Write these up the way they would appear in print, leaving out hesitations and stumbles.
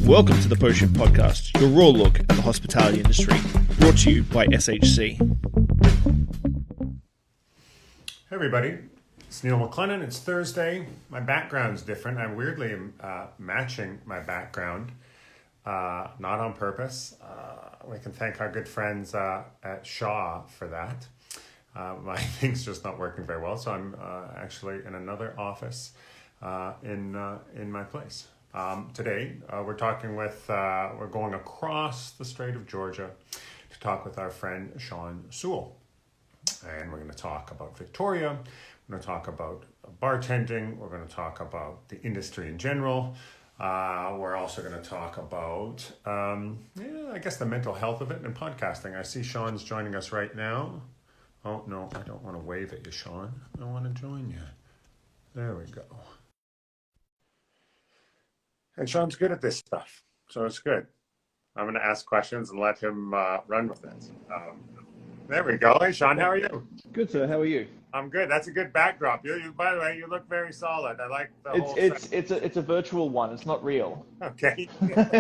Welcome to the Potion Podcast, your raw look at the hospitality industry, brought to you by SHC. Hey everybody, it's Neal McLennan. It's Thursday. My background's different. I'm weirdly matching my background, not on purpose. We can thank our good friends at Shaw for that. My thing's just not working very well, so I'm actually in another office in my place. Today, we're going across the Strait of Georgia to talk with our friend Shawn Soole. And we're going to talk about Victoria, we're going to talk about bartending, we're going to talk about the industry in general. We're also going to talk about, I guess, the mental health of it and podcasting. I see Shawn's joining us right now. Oh, no, I don't want to wave at you, Shawn. I want to join you. There we go. And Shawn's good at this stuff, so it's good. I'm going to ask questions and let him run with it. There we go. Hey, Shawn, how are you? Good, sir. How are you? I'm good. That's a good backdrop. You, by the way, you look very solid. I like the whole. It's a virtual one. It's not real. Okay.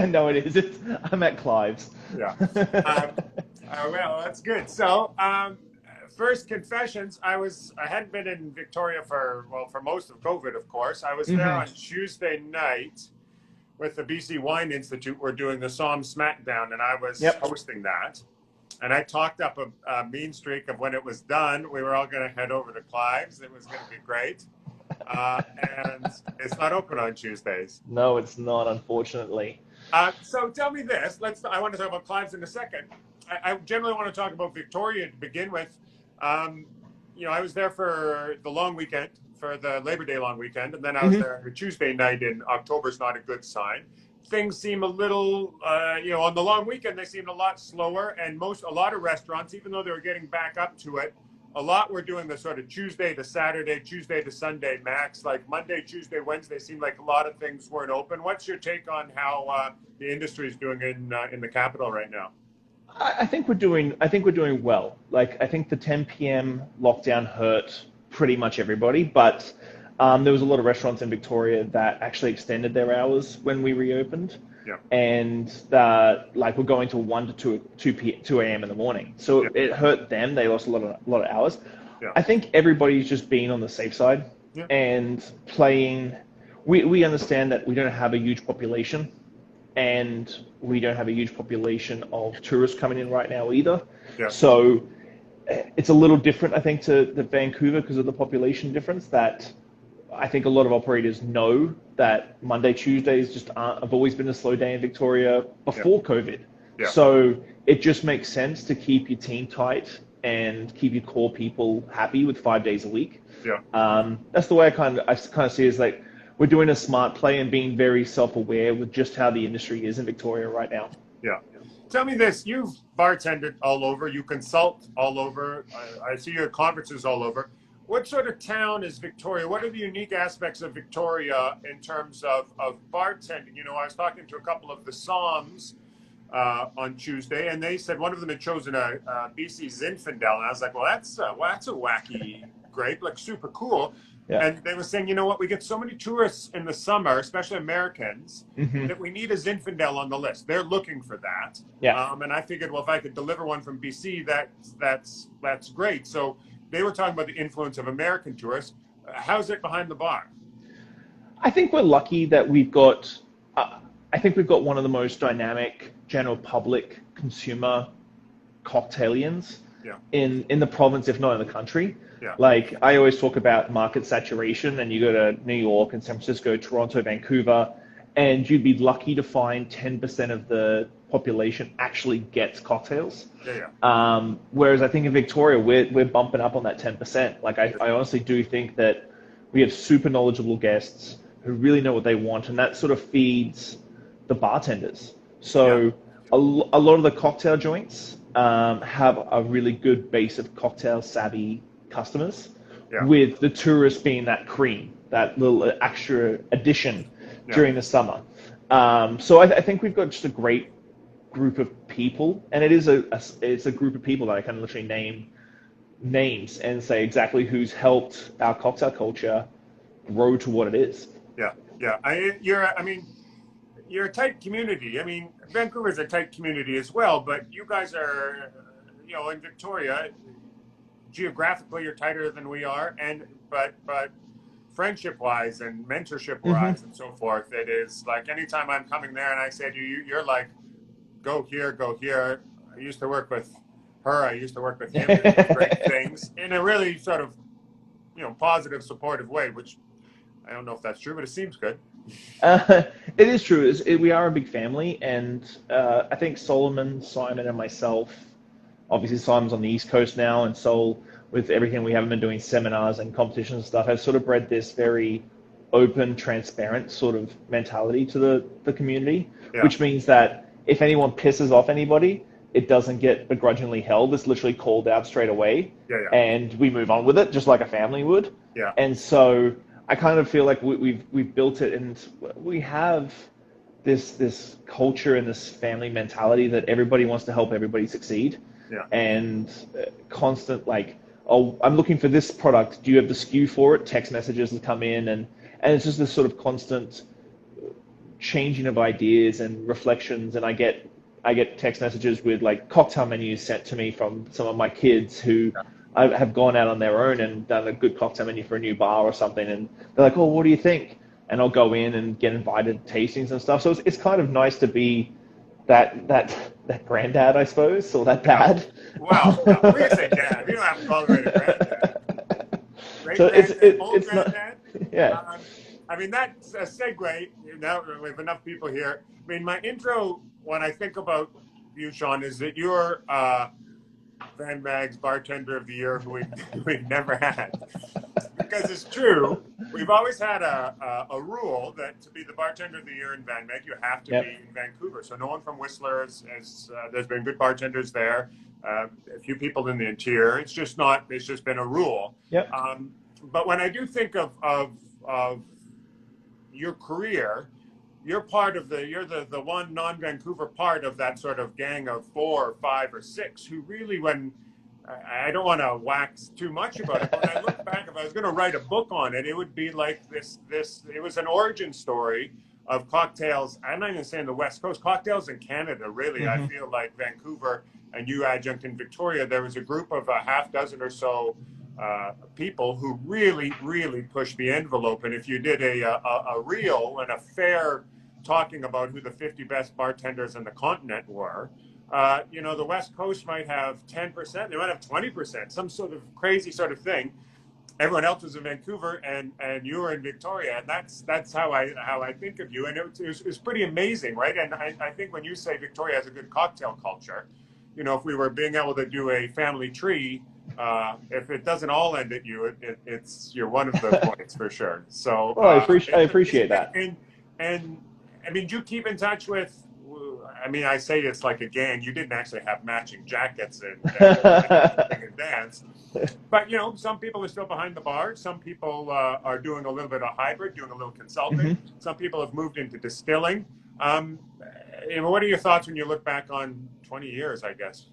No, it is. I'm at Clive's. Yeah. Well, that's good. So, first confessions. I hadn't been in Victoria for most of COVID, of course. I was there on Tuesday night with the BC Wine Institute. We're doing the Somm Smackdown, and I was hosting that. And I talked up a mean streak of when it was done, we were all going to head over to Clive's. It was going to be great. And it's not open on Tuesdays. No, it's not, unfortunately. So tell me this. I want to talk about Clive's in a second. I generally want to talk about Victoria to begin with. I was there for the long weekend, for the Labor Day long weekend, and then I was there for Tuesday night in October's not a good sign. Things seem a little, on the long weekend, they seemed a lot slower, and a lot of restaurants, even though they were getting back up to it, a lot were doing the sort of Tuesday to Saturday, Tuesday to Sunday max. Like Monday, Tuesday, Wednesday seemed like a lot of things weren't open. What's your take on how the industry is doing in the capital right now? I think we're doing well. Like, I think the 10 p.m. lockdown hurt pretty much everybody, but there was a lot of restaurants in Victoria that actually extended their hours when we reopened. Yeah. And we're going to 1 to 2 a.m. in the morning. So it hurt them. They lost a lot of hours. Yeah. I think everybody's just being on the safe side and playing. We understand that we don't have a huge population, and we don't have a huge population of tourists coming in right now either. Yeah. So it's a little different, I think, to Vancouver because of the population difference. That I think a lot of operators know that Monday, Tuesdays have always been a slow day in Victoria before COVID. Yeah. So it just makes sense to keep your team tight and keep your core people happy with 5 days a week. Yeah. That's the way I kind of see it, is like we're doing a smart play and being very self-aware with just how the industry is in Victoria right now. Yeah. Tell me this, you've bartended all over, you consult all over, I see your conferences all over. What sort of town is Victoria? What are the unique aspects of Victoria in terms of bartending? I was talking to a couple of the Somms on Tuesday, and they said one of them had chosen a BC Zinfandel, and I was like, well, that's a wacky grape, like super cool. Yeah. And they were saying, you know what, we get so many tourists in the summer, especially Americans, that we need a Zinfandel on the list. They're looking for that. Yeah. And I figured, well, if I could deliver one from BC, that's great. So they were talking about the influence of American tourists. How's it behind the bar? I think we're lucky that we've got one of the most dynamic general public consumer cocktailians in the province, if not in the country. Yeah. Like, I always talk about market saturation, and you go to New York and San Francisco, Toronto, Vancouver, and you'd be lucky to find 10% of the population actually gets cocktails. Yeah. Whereas I think in Victoria, we're bumping up on that 10%. Like, I honestly do think that we have super knowledgeable guests who really know what they want, and that sort of feeds the bartenders. So a lot of the cocktail joints have a really good base of cocktail savvy customers, with the tourists being that cream, that little extra addition during the summer. So I think we've got just a great group of people, and it's a group of people that I can literally name names and say exactly who's helped our cocktail culture grow to what it is. Yeah. Yeah, you're a tight community. I mean, Vancouver's a tight community as well, but you guys are, in Victoria, geographically you're tighter than we are, and but friendship wise and mentorship Hmm. wise and so forth, it is like anytime I'm coming there and I say to you, you're like, go here, go here. I used to work with her. I used to work with him. Doing great things in a really sort of positive, supportive way, which I don't know if that's true, but it seems good. Uh, it is true. We are a big family, and I think Solomon, Simon, and myself. Obviously, Simon's on the East Coast now, and Sol, with everything we haven't been doing seminars and competitions and stuff, have sort of bred this very open, transparent sort of mentality to the community, Yeah, which means that if anyone pisses off anybody, it doesn't get begrudgingly held. It's literally called out straight away, yeah, yeah, and we move on with it, just like a family would. yeah, And so I kind of feel like we've built it, and we have this culture and this family mentality that everybody wants to help everybody succeed, yeah. and constant like, oh, I'm looking for this product. Do you have the SKU for it? Text messages that come in, and it's just this sort of constant changing of ideas and reflections. And I get text messages with like cocktail menus sent to me from some of my kids who have gone out on their own and done a good cocktail menu for a new bar or something, and they're like, "Oh, what do you think?" And I'll go in and get invited to tastings and stuff. So it's kind of nice to be that granddad, I suppose, or that dad. Well, no, we can say dad. We don't have to call it a granddad. Great So granddad, old it's not, granddad. yeah. I mean, that's a segue. Now we have enough people here. I mean, my intro when I think about you, Shawn, is that you're Van Mag's Bartender of the Year, who we've never had. Because it's true, we've always had a rule that to be the Bartender of the Year in Van Mag, you have to be Yep. in Vancouver. So no one from Whistler there's been good bartenders there, a few people in the interior. It's just been a rule. Yep. But when I do think of your career, you're the one non-Vancouver part of that sort of gang of 4 or 5 or 6 who really, when I don't want to wax too much about it, but when I look back, if I was going to write a book on it, it would be like this. It was an origin story of cocktails. I'm not even saying the West Coast, cocktails in Canada, really. I feel like Vancouver and you adjunct in Victoria, there was a group of a half dozen or so people who really, really pushed the envelope. And if you did a reel and a fair talking about who the 50 best bartenders in the continent were, the West Coast might have 10%, they might have 20%, some sort of crazy sort of thing. Everyone else was in Vancouver, and you were in Victoria, and that's how I think of you. And it was pretty amazing, right? And I think when you say Victoria has a good cocktail culture, if we were being able to do a family tree, if it doesn't all end at you, you're one of the points for sure. So Well, I appreciate that. And I mean, do you keep in touch with? I mean, I say it's like a gang. You didn't actually have matching jackets and dance, but some people are still behind the bar. Some people are doing a little bit of hybrid, doing a little consulting. Some people have moved into distilling. What are your thoughts when you look back on 20 years? I guess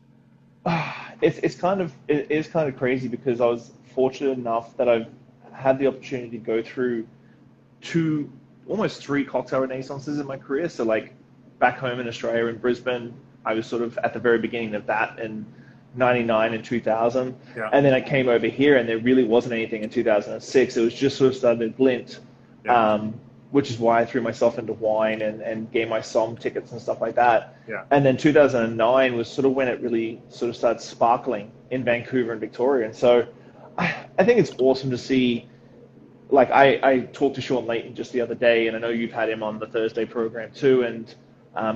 It is kind of crazy because I was fortunate enough that I've had the opportunity to go through almost 3 cocktail renaissances in my career. So like back home in Australia, in Brisbane, I was sort of at the very beginning of that in 99 and 2000. Yeah. And then I came over here and there really wasn't anything in 2006. It was just sort of starting to glint, which is why I threw myself into wine and gave my SOM tickets and stuff like that. Yeah. And then 2009 was sort of when it really sort of started sparkling in Vancouver and Victoria. And so I think it's awesome to see. Like I talked to Shawn Layton just the other day, and I know you've had him on the Thursday program too, and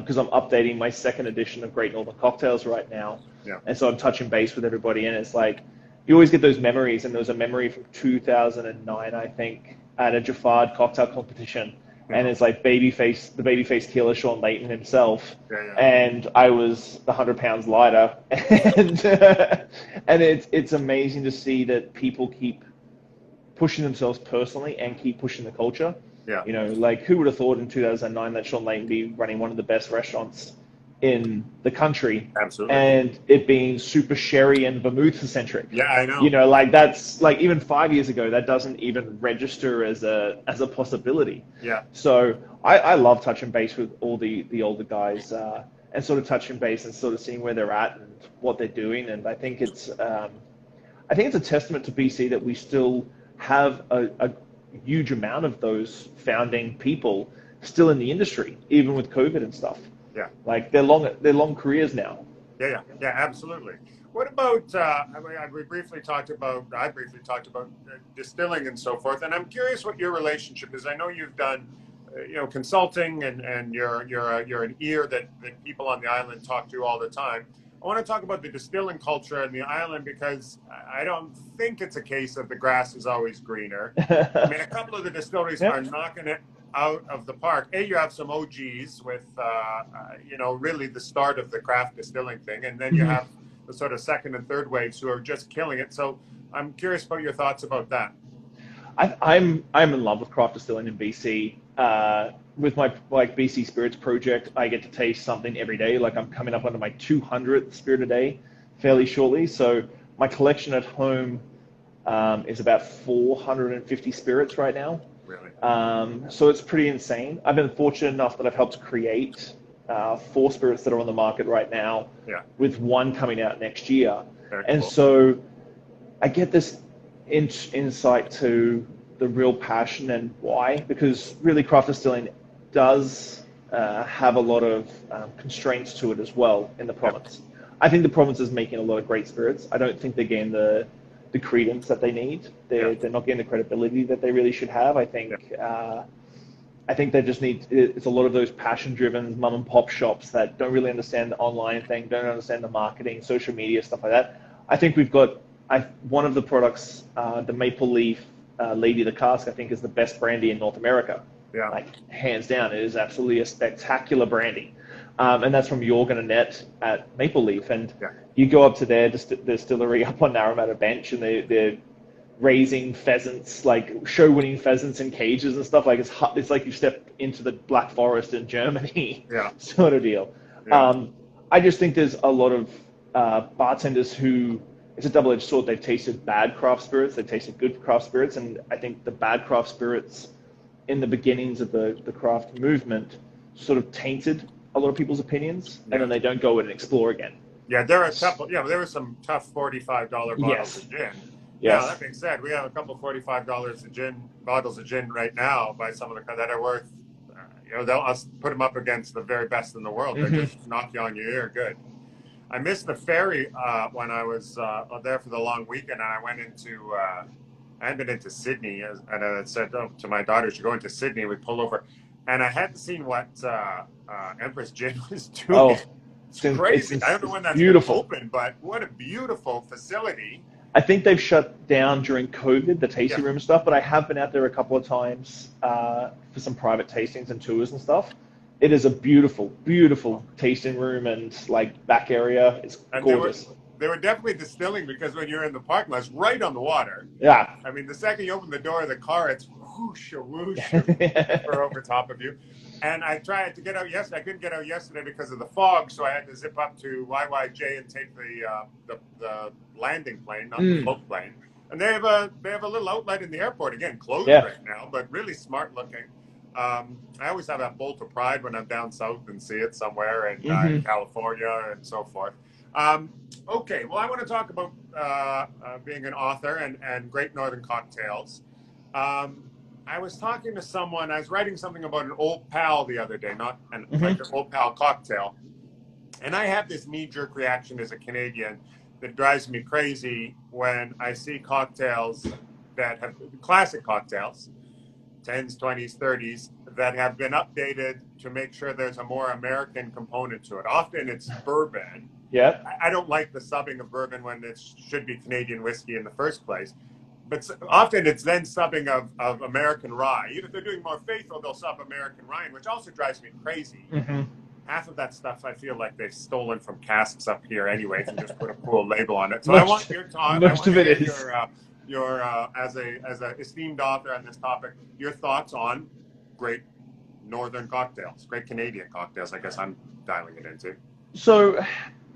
because I'm updating my 2nd edition of Great Northern Cocktails right now, and so I'm touching base with everybody, and it's like you always get those memories, and there was a memory from 2009, I think, at a Jafard cocktail competition, and it's like the babyface killer Shawn Layton himself, and I was 100 pounds lighter, and and it's amazing to see that people keep pushing themselves personally and keep pushing the culture. Yeah. Like who would have thought in 2009 that Shawn Layton be running one of the best restaurants in the country, Absolutely. and it being super sherry and vermouth centric. Yeah, I know. You know, like that's like even 5 years ago, that doesn't even register as a possibility. Yeah. So I love touching base with all the older guys and sort of touching base and sort of seeing where they're at and what they're doing. And I think it's a testament to BC that we still have a huge amount of those founding people still in the industry, even with COVID and stuff. Yeah. Like they're long careers now. Yeah, absolutely. What about? I mean, I briefly talked about distilling and so forth, and I'm curious what your relationship is. I know you've done, consulting, and you're an ear that people on the island talk to all the time. I want to talk about the distilling culture in the island because I don't think it's a case of the grass is always greener. I mean, a couple of the distilleries are knocking it out of the park. You have some OGs with, really the start of the craft distilling thing, and then you have the sort of second and third waves who are just killing it. So I'm curious about your thoughts about that. I'm in love with craft distilling in BC. With my BC Spirits project, I get to taste something every day. Like I'm coming up onto my 200th spirit a day fairly shortly. So my collection at home is about 450 spirits right now. Really? So it's pretty insane. I've been fortunate enough that I've helped create 4 spirits that are on the market right now, with one coming out next year. Very and cool. So I get this insight to the real passion and why, because really craft distilling does have a lot of constraints to it as well in the province. I think the province is making a lot of great spirits. I don't think they're getting the credence that they need. They're not getting the credibility that they really should have. I think they just need, it's a lot of those passion-driven mom and pop shops that don't really understand the online thing, don't understand the marketing, social media, stuff like that. I think we've got one of the products, the Maple Leaf Lady the Cask, I think is the best brandy in North America. Yeah. Like hands down, it is absolutely a spectacular brandy. And that's from Jorgen and Annette at Maple Leaf. And you go up to their distillery up on Narromata Bench, and they're raising pheasants, like show-winning pheasants in cages and stuff. Like it's like you step into the Black Forest in Germany, sort of deal. Yeah. I just think there's a lot of bartenders who, it's a double-edged sword. They've tasted bad craft spirits, they've tasted good craft spirits, and I think the bad craft spirits in the beginnings of the craft movement sort of tainted a lot of people's opinions, and then they don't go in and explore again. Yeah, there are a couple. Yeah, there were some tough $45 bottles of gin. Yes. Now, that being said, we have a couple $45 bottles of gin right now by some of the that are worth. They'll put them up against the very best in the world. They just knock you on your ear good. I missed the ferry when I was there for the long weekend, and I went into. I hadn't been into Sydney, and I said to my daughter, "Should go into Sydney." We pull over, and I hadn't seen what Empress Gin was doing. Oh, it's crazy. I don't know when that's beautiful. open, but what a beautiful facility. I think they've shut down during COVID, the tasting room and stuff, but I have been out there a couple of times for some private tastings and tours and stuff. It is a beautiful, beautiful tasting room and like back area. It's gorgeous. They were definitely distilling because when you're in the parking lot, it's right on the water. Yeah. I mean, the second you open the door of the car, it's whoosh, whoosh, or over top of you. And I tried to get out yesterday. I couldn't get out yesterday because of the fog, so I had to zip up to YYJ and take the landing plane, not the float plane. And they have a little outlet in the airport, again, closed right now, but really smart looking. I always have that bolt of pride when I'm down south and see it somewhere in California and so forth. Okay, well, I want to talk about being an author and Great Northern Cocktails. I was talking to someone, I was writing something about an Old Pal the other day, like an Old Pal cocktail. And I have this knee-jerk reaction as a Canadian that drives me crazy when I see cocktails that have, classic cocktails, 10s, 20s, 30s, that have been updated to make sure there's a more American component to it. Often it's bourbon. Yeah. I don't like the subbing of bourbon when it should be Canadian whiskey in the first place. But often it's then subbing of American rye. Even if they're doing more faithful, they'll sub American rye, which also drives me crazy. Half of that stuff I feel like they've stolen from casks up here anyways and just put a cool label on it. So I want your thoughts. Most of it is. Your as a esteemed author on this topic, your thoughts on Great Northern Cocktails, Great Canadian Cocktails, I guess I'm dialing it into. So,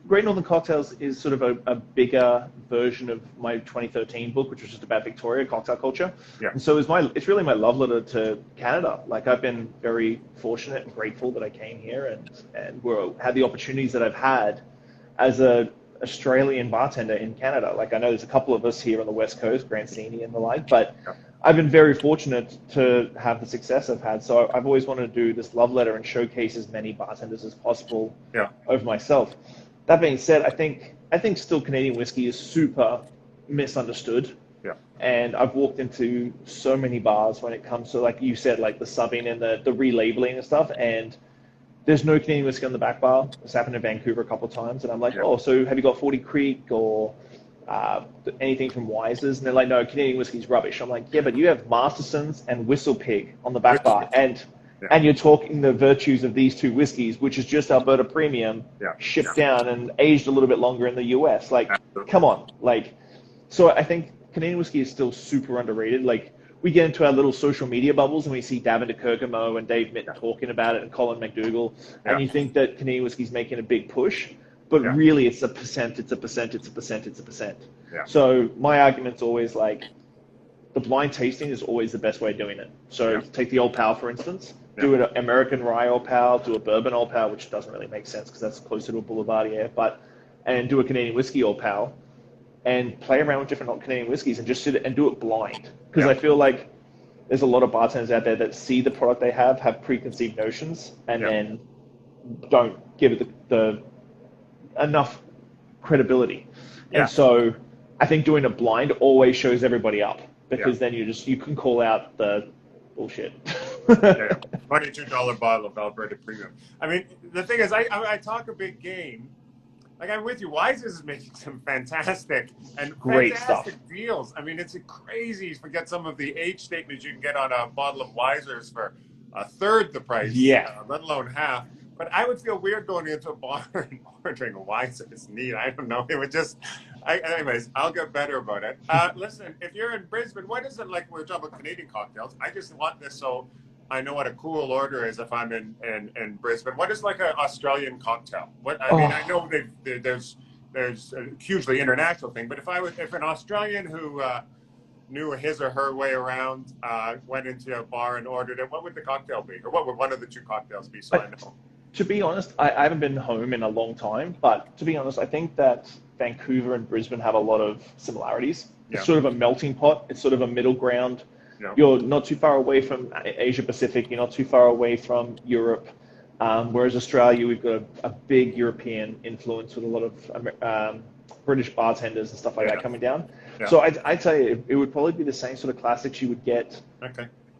Great Northern Cocktails is sort of a bigger version of my 2013 book, which was just about Victoria cocktail culture. Yeah. And so it's really my love letter to Canada. Like I've been very fortunate and grateful that I came here and had the opportunities that I've had as a Australian bartender in Canada. Like I know there's a couple of us here on the West Coast, Grant Sini and the like, but I've been very fortunate to have the success I've had. So I've always wanted to do this love letter and showcase as many bartenders as possible over myself. That being said, I think still Canadian whiskey is super misunderstood. Yeah. And I've walked into so many bars when it comes to, like you said, like the subbing and the relabeling and stuff, and there's no Canadian whiskey on the back bar. It's happened in Vancouver a couple of times, and I'm like, oh, so have you got 40 Creek or anything from Wiser's? And they're like, no, Canadian whiskey's rubbish. I'm like, yeah, but you have Masterson's and Whistle Pig on the back bar, and you're talking the virtues of these two whiskeys, which is just Alberta Premium, shipped down and aged a little bit longer in the US. Like, come on. Like, so I think Canadian whiskey is still super underrated. Like, we get into our little social media bubbles and we see Davin DeKirkemo and Dave Mitten talking about it and Colin McDougall, and you think that Canadian whiskey's making a big push, but really it's a percent. So my argument's always like, the blind tasting is always the best way of doing it. So take the Old Pal, for instance, do an American Rye Old Pal, do a Bourbon Old Pal, which doesn't really make sense because that's closer to a Boulevardier, and do a Canadian whiskey Old Pal, and play around with different Canadian whiskeys and just sit and do it blind. Because I feel like there's a lot of bartenders out there that see the product they have preconceived notions, and then don't give it the enough credibility. And so I think doing it blind always shows everybody up, because then you can call out the bullshit. $22 bottle of Alberta Premium. I mean, the thing is, I talk a big game. Like, I'm with you. Wiser's is making some fantastic and great fantastic stuff. deals. I mean, it's crazy. Forget some of the age statements you can get on a bottle of Wiser's for a third the price, let alone half. But I would feel weird going into a bar and ordering a Wiser. It's neat. I don't know. It would just... anyways, I'll get better about it. Listen, if you're in Brisbane, what is it like? We're talking about Canadian cocktails. I just want this so I know what a cool order is if I'm in Brisbane. What is like an Australian cocktail? What I mean, I know there's a hugely international thing, but if an Australian who knew his or her way around went into a bar and ordered it, what would the cocktail be, or what would one of the two cocktails be? So I know. To be honest, I haven't been home in a long time, but to be honest, I think that Vancouver and Brisbane have a lot of similarities. It's sort of a melting pot. It's sort of a middle ground. You're not too far away from Asia Pacific. You're not too far away from Europe. Whereas Australia, we've got a big European influence with a lot of British bartenders and stuff like that coming down. So I'd say it would probably be the same sort of classics you would get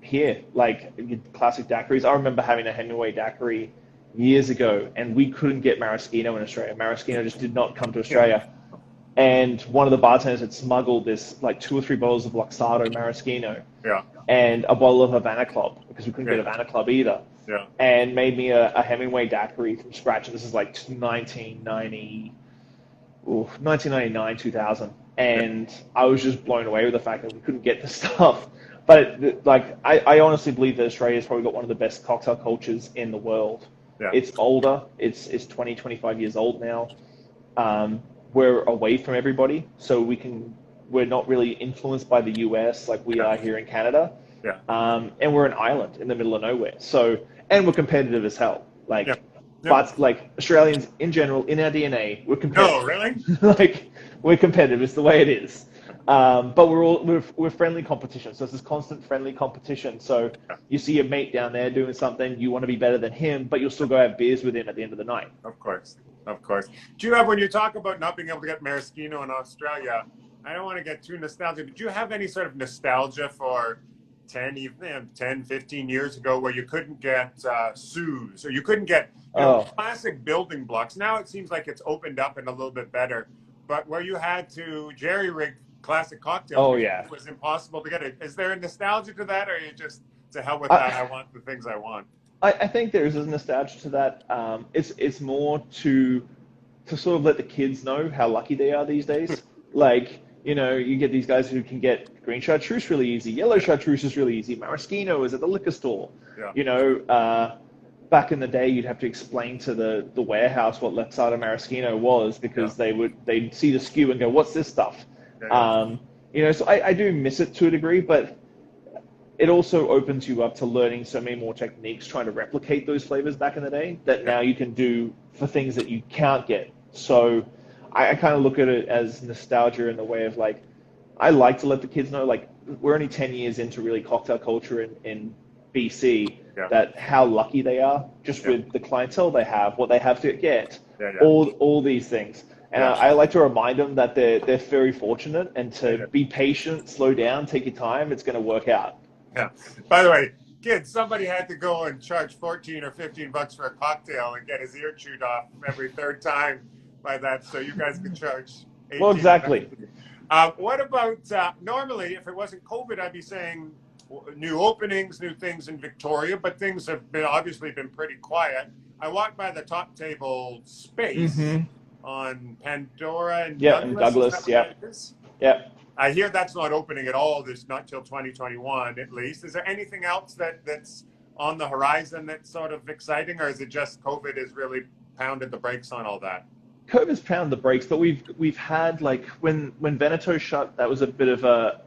here, like classic daiquiris. I remember having a Hemingway daiquiri years ago, and we couldn't get maraschino in Australia. Maraschino just did not come to Australia. And one of the bartenders had smuggled this, like 2 or 3 bottles of Luxardo maraschino and a bottle of Havana Club, because we couldn't get Havana Club either. And made me a Hemingway daiquiri from scratch. And this is like 1999, 2000. And I was just blown away with the fact that we couldn't get the stuff. But I honestly believe that Australia's probably got one of the best cocktail cultures in the world. It's older. It's 20, 25 years old now. We're away from everybody, so we're not really influenced by the US like we are here in Canada. And we're an island in the middle of nowhere. So, and we're competitive as hell. But like Australians in general, in our DNA, we're competitive. No, really? Like, we're competitive. It's the way it is. But we're friendly competition. So it's this constant friendly competition. So you see your mate down there doing something, you want to be better than him, but you'll still go have beers with him at the end of the night. Of course. Do you have, when you talk about not being able to get maraschino in Australia, I don't want to get too nostalgic, but do you have any sort of nostalgia for 10, 15 years ago where you couldn't get Suze, or you couldn't get classic building blocks? Now it seems like it's opened up and a little bit better, but where you had to jerry-rig classic cocktails, it was impossible to get it. Is there a nostalgia to that, or are you just, to hell with that, I want the things I want? I think there is a nostalgia to that. It's more to sort of let the kids know how lucky they are these days. Like, you get these guys who can get green chartreuse really easy, yellow chartreuse is really easy, maraschino is at the liquor store. But back in the day, you'd have to explain to the warehouse what Lexata Maraschino was, because they'd see the SKU and go, "What's this stuff?" So I do miss it to a degree, but it also opens you up to learning so many more techniques, trying to replicate those flavors back in the day that now you can do for things that you can't get. So I kind of look at it as nostalgia in the way of like, I like to let the kids know, like, we're only 10 years into really cocktail culture in BC, that how lucky they are just with the clientele they have, what they have to get, all these things. And I like to remind them that they're very fortunate, and to be patient, slow down, take your time. It's going to work out. Yeah. By the way, kids, somebody had to go and charge 14 or 15 bucks for a cocktail and get his ear chewed off every third time by that, so you guys could charge 18. Well, exactly. What about, normally, if it wasn't COVID, I'd be saying new openings, new things in Victoria, but things have obviously been pretty quiet. I walked by the top table space on Pandora and Douglas. Yeah. I hear that's not opening at all. There's not till 2021 at least. Is there anything else that's on the horizon that's sort of exciting, or is it just COVID has really pounded the brakes on all that? COVID's pounded the brakes, but we've had, like, when Veneto shut, that was a bit of a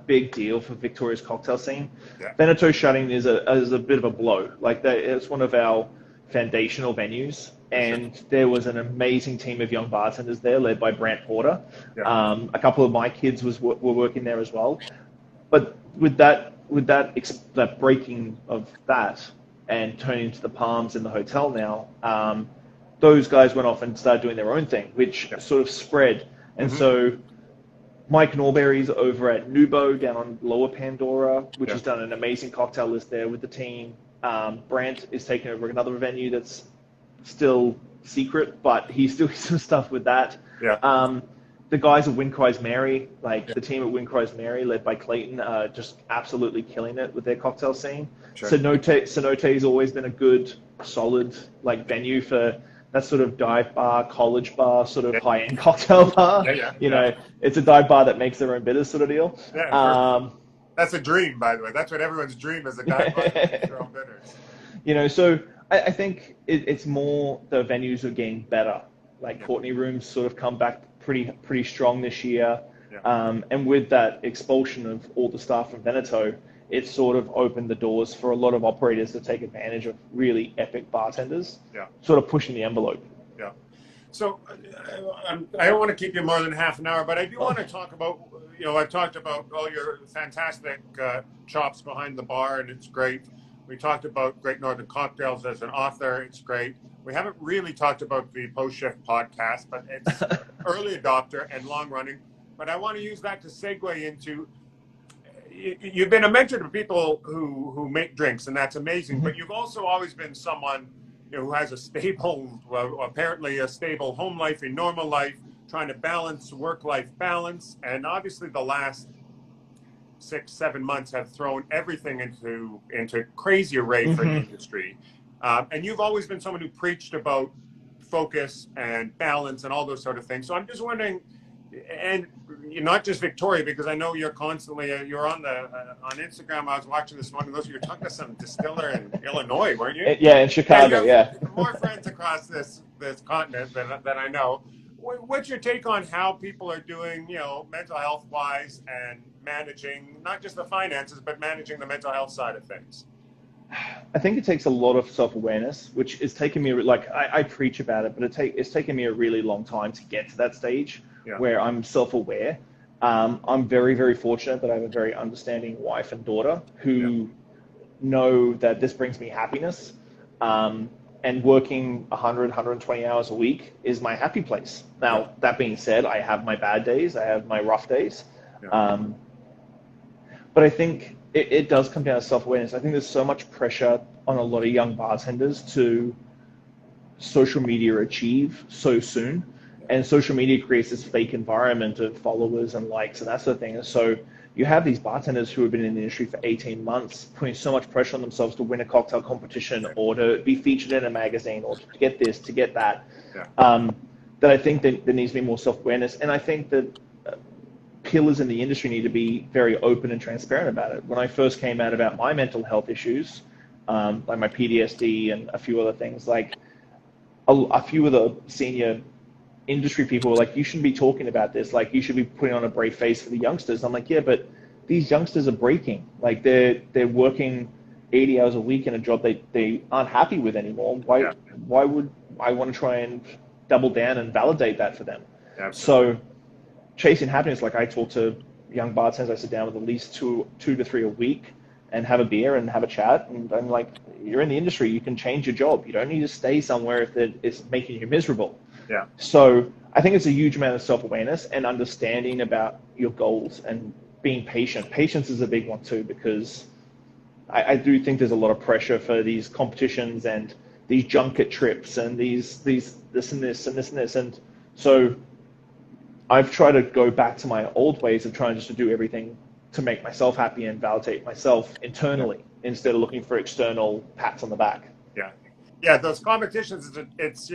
big deal for Victoria's cocktail scene. Veneto shutting is a bit of a blow. Like, it's one of our foundational venues. And there was an amazing team of young bartenders there, led by Brant Porter. A couple of my kids were working there as well. But with that breaking of that and turning into the Palms in the hotel now, those guys went off and started doing their own thing, which sort of spread. And so Mike Norberry's over at Nubo down on Lower Pandora, which has done an amazing cocktail list there with the team. Brant is taking over another venue that's still secret, but he's doing some stuff with that. The guys at Wincrise Mary, like the team at Wincrise Mary, led by Clayton, just absolutely killing it with their cocktail scene. Cenote's always been a good, solid, like, venue for that sort of dive bar, college bar, sort of high-end cocktail bar. You know, it's a dive bar that makes their own bitters, sort of deal. That's a dream, by the way. That's what everyone's dream is, a dive bar that makes their own bitters. So I think it's more the venues are getting better. Like Courtney Rooms sort of come back pretty strong this year. And with that expulsion of all the staff from Veneto, it sort of opened the doors for a lot of operators to take advantage of really epic bartenders, sort of pushing the envelope. So I don't want to keep you more than half an hour, but I do want to talk about, I've talked about all your fantastic chops behind the bar, and it's great. We talked about Great Northern Cocktails as an author. It's great. We haven't really talked about the Post Shift podcast, but it's early adopter and long running. But I want to use that to segue into, you've been a mentor to people who make drinks, and that's amazing. But you've also always been someone who has a stable, apparently a stable home life, a normal life, trying to balance work-life balance. And obviously the last 6-7 months have thrown everything into crazy array for the industry. And you've always been someone who preached about focus and balance and all those sort of things. So I'm just wondering, and you're not just Victoria, because I know you're constantly, you're on Instagram. I was watching this morning. You were talking to some distiller in Illinois, weren't you? Yeah, in Chicago, More friends across this continent than I know. What's your take on how people are doing, mental health wise, and managing not just the finances, but managing the mental health side of things? I think it takes a lot of self-awareness, which is taking me, like, I preach about it, but it's taken me a really long time to get to that stage where I'm self-aware. I'm very, very fortunate that I have a very understanding wife and daughter who know that this brings me happiness. And working 100, 120 hours a week is my happy place. Now, that being said, I have my bad days. I have my rough days. But I think it does come down to self-awareness. I think there's so much pressure on a lot of young bartenders to social media achieve so soon. And social media creates this fake environment of followers and likes and that sort of thing. And so you have these bartenders who have been in the industry for 18 months, putting so much pressure on themselves to win a cocktail competition or to be featured in a magazine or to get this, to get that, that I think that there needs to be more self-awareness. And I think that pillars in the industry need to be very open and transparent about it. When I first came out about my mental health issues, like my PTSD and a few other things. Like a few of the senior industry people were like, you shouldn't be talking about this. Like, you should be putting on a brave face for the youngsters. I'm like, yeah, but these youngsters are breaking. Like, they're working 80 hours a week in a job they aren't happy with anymore. Why would I want to try and double down and validate that for them? Absolutely. So chasing happiness, like I talk to young bartenders, I sit down with at least two to three a week and have a beer and have a chat. And I'm like, you're in the industry, you can change your job. You don't need to stay somewhere if it's making you miserable. Yeah. So I think it's a huge amount of self-awareness and understanding about your goals and being patient. Patience is a big one too, because I do think there's a lot of pressure for these competitions and these junket trips and these this and this and this and this. And so I've tried to go back to my old ways of trying just to do everything to make myself happy and validate myself internally instead of looking for external pats on the back. Yeah. Yeah, those competitions, it's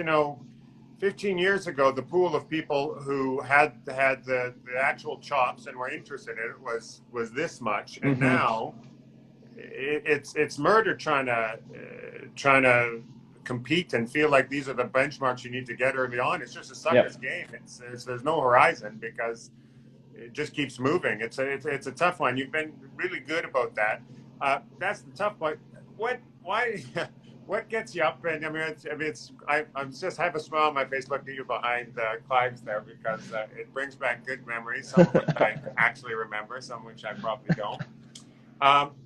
15 years ago, the pool of people who had the actual chops and were interested in it was this much, and now it's murder trying to compete and feel like these are the benchmarks you need to get early on. It's just a sucker's game. There's no horizon because it just keeps moving. It's a tough one. You've been really good about that. That's the tough part. What gets you up? And I'm just have a smile on my face looking at you behind Clive's there because it brings back good memories, some of which I actually remember, some which I probably don't.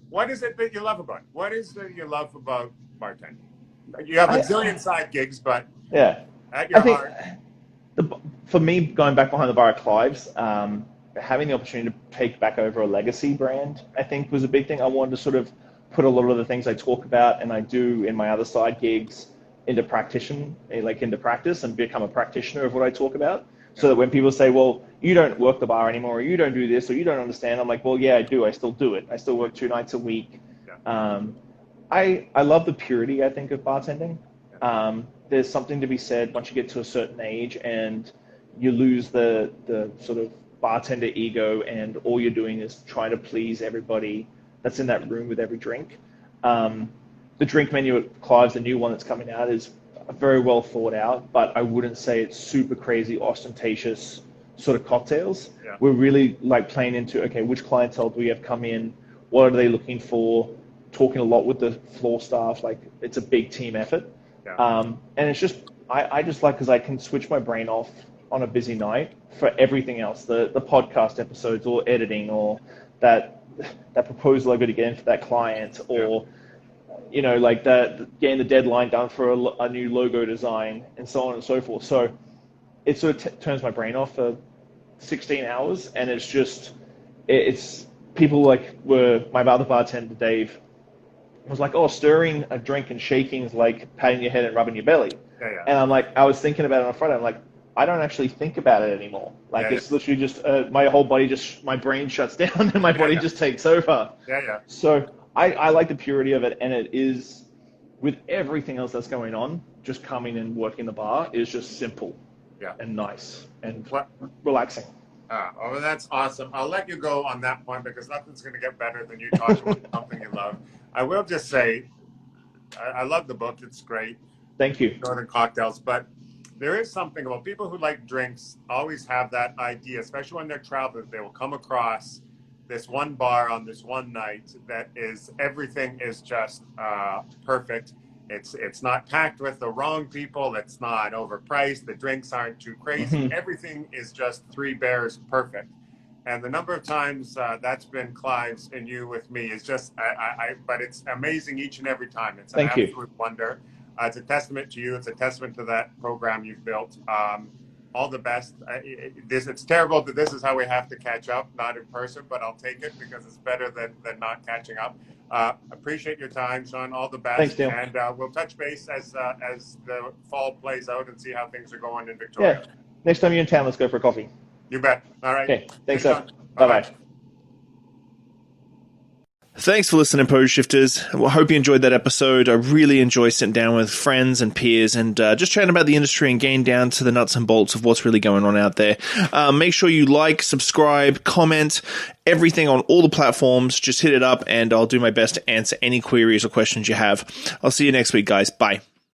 What is it that you love about it? What is it you love about bartending? You have a zillion side gigs, but at your heart. For me, going back behind the bar at Clive's, having the opportunity to take back over a legacy brand, I think was a big thing. I wanted to sort of put a lot of the things I talk about and I do in my other side gigs into practice and become a practitioner of what I talk about. So that when people say, well, you don't work the bar anymore, or you don't do this, or you don't understand, I'm like, well, yeah, I do. I still do it. I still work 2 nights a week. I love the purity, I think, of bartending. There's something to be said once you get to a certain age and you lose the sort of bartender ego and all you're doing is trying to please everybody that's in that room with every drink. The drink menu at Clive's, the new one that's coming out, is very well thought out, but I wouldn't say it's super crazy, ostentatious sort of cocktails. We're really like playing into, okay, which clientele do we have come in? What are they looking for? Talking a lot with the floor staff, like it's a big team effort. And it's just, I just like, because I can switch my brain off on a busy night for everything else, the podcast episodes or editing or that proposal I got to get in for that client or, like getting the deadline done for a new logo design and so on and so forth. So it sort of turns my brain off for 16 hours. And it's just, it's people like my other bartender, Dave, was like, oh, stirring a drink and shaking is like patting your head and rubbing your belly. And I'm like, I was thinking about it on Friday. I'm like, I don't actually think about it anymore. Like it's literally just my whole body my brain shuts down and my body just takes over. So I like the purity of it, and it is, with everything else that's going on, just coming and working the bar is just simple and nice and relaxing. Oh, that's awesome. I'll let you go on that point because nothing's going to get better than you talking about something you love. I will just say, I love the book. It's great. Thank you. Northern Cocktails. But there is something about people who like drinks always have that idea, especially when they're traveling, they will come across this one bar on this one night that is, everything is just perfect. It's not packed with the wrong people. It's not overpriced. The drinks aren't too crazy. Everything is just 3 bears perfect. And the number of times that's been Clive's and you with me is just, but it's amazing each and every time. It's an absolute wonder. It's a testament to you. It's a testament to that program you've built. All the best. It's terrible that this is how we have to catch up, not in person, but I'll take it because it's better than not catching up. Appreciate your time, Shawn. All the best. Thanks, Neal. And we'll touch base as the fall plays out and see how things are going in Victoria. Yeah. Next time you're in town, let's go for a coffee. You bet. All right. Okay. Thanks, Shawn. Bye-bye. Bye-bye. Thanks for listening, Pose Shifters. I hope you enjoyed that episode. I really enjoy sitting down with friends and peers and just chatting about the industry and getting down to the nuts and bolts of what's really going on out there. Make sure you like, subscribe, comment, everything on all the platforms. Just hit it up and I'll do my best to answer any queries or questions you have. I'll see you next week, guys. Bye.